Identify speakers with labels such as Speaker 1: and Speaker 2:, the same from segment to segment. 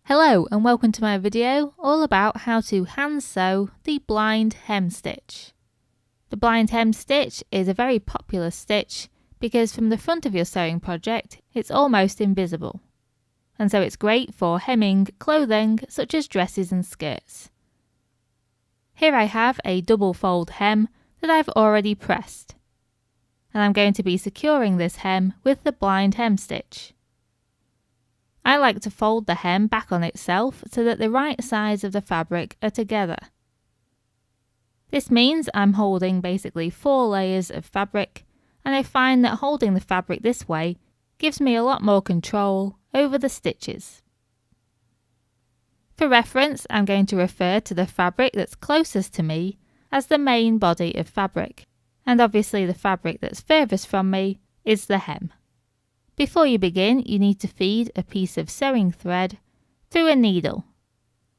Speaker 1: Hello and welcome to my video all about how to hand sew the blind hem stitch. The blind hem stitch is a very popular stitch because from the front of your sewing project it's almost invisible, and so it's great for hemming clothing such as dresses and skirts. Here I have a double fold hem that I've already pressed, and I'm going to be securing this hem with the blind hem stitch. I like to fold the hem back on itself so that the right sides of the fabric are together. This means I'm holding basically 4 layers of fabric, and I find that holding the fabric this way gives me a lot more control over the stitches. For reference, I'm going to refer to the fabric that's closest to me as the main body of fabric, and obviously the fabric that's furthest from me is the hem. Before you begin, you need to feed a piece of sewing thread through a needle.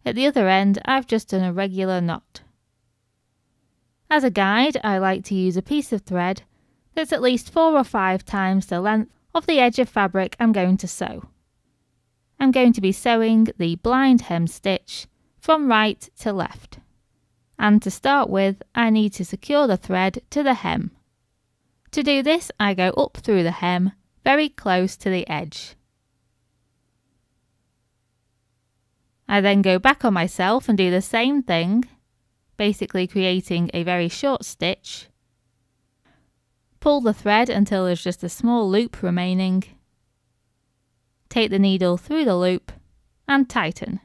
Speaker 1: At the other end, I've just done a regular knot. As a guide, I like to use a piece of thread that's at least 4 or 5 times the length of the edge of fabric I'm going to sew. I'm going to be sewing the blind hem stitch from right to left. And to start with, I need to secure the thread to the hem. To do this, I go up through the hem very close to the edge. I then go back on myself and do the same thing, basically creating a very short stitch. Pull the thread until there's just a small loop remaining. Take the needle through the loop and tighten.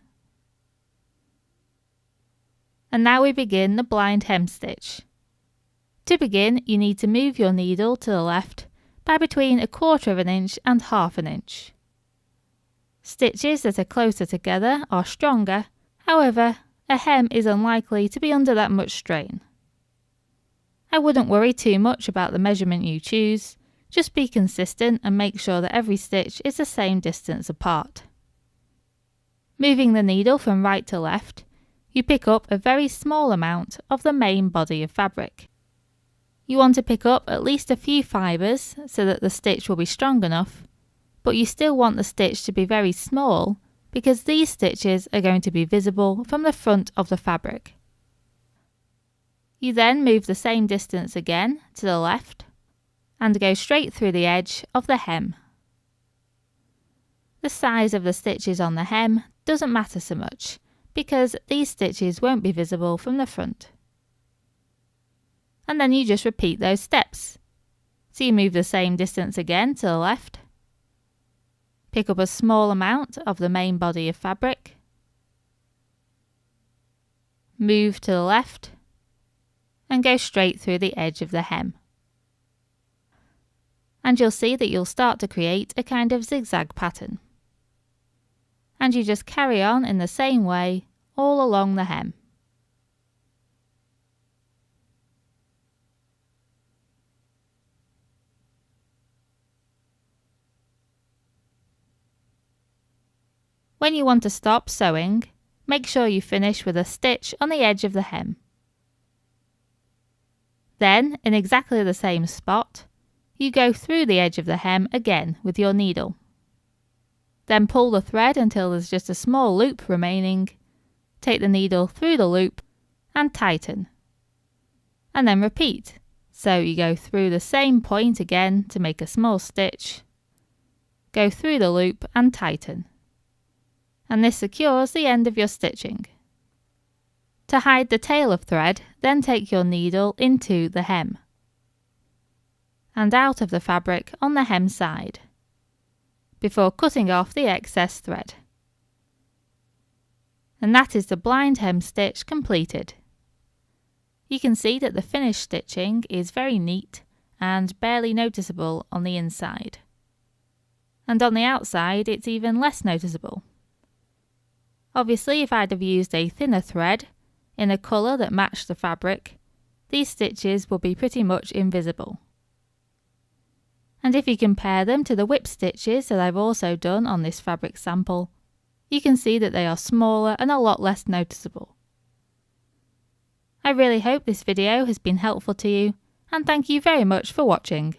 Speaker 1: And now we begin the blind hem stitch. To begin, you need to move your needle to the left by between 1/4 of an inch and 1/2 an inch. Stitches that are closer together are stronger, however, a hem is unlikely to be under that much strain. I wouldn't worry too much about the measurement you choose, just be consistent and make sure that every stitch is the same distance apart. Moving the needle from right to left, you pick up a very small amount of the main body of fabric. You want to pick up at least a few fibres so that the stitch will be strong enough, but you still want the stitch to be very small because these stitches are going to be visible from the front of the fabric. You then move the same distance again to the left and go straight through the edge of the hem. The size of the stitches on the hem doesn't matter so much because these stitches won't be visible from the front. And then you just repeat those steps. So you move the same distance again to the left, pick up a small amount of the main body of fabric, move to the left, and go straight through the edge of the hem. And you'll see that you'll start to create a kind of zigzag pattern. And you just carry on in the same way all along the hem. When you want to stop sewing, make sure you finish with a stitch on the edge of the hem. Then, in exactly the same spot, you go through the edge of the hem again with your needle. Then pull the thread until there's just a small loop remaining, take the needle through the loop and tighten. And then repeat. So you go through the same point again to make a small stitch, go through the loop and tighten. And this secures the end of your stitching. To hide the tail of thread, then take your needle into the hem and out of the fabric on the hem side before cutting off the excess thread. And that is the blind hem stitch completed. You can see that the finished stitching is very neat and barely noticeable on the inside. And on the outside it's even less noticeable. Obviously, if I'd have used a thinner thread in a colour that matched the fabric, these stitches will be pretty much invisible. And if you compare them to the whip stitches that I've also done on this fabric sample, you can see that they are smaller and a lot less noticeable. I really hope this video has been helpful to you, and thank you very much for watching.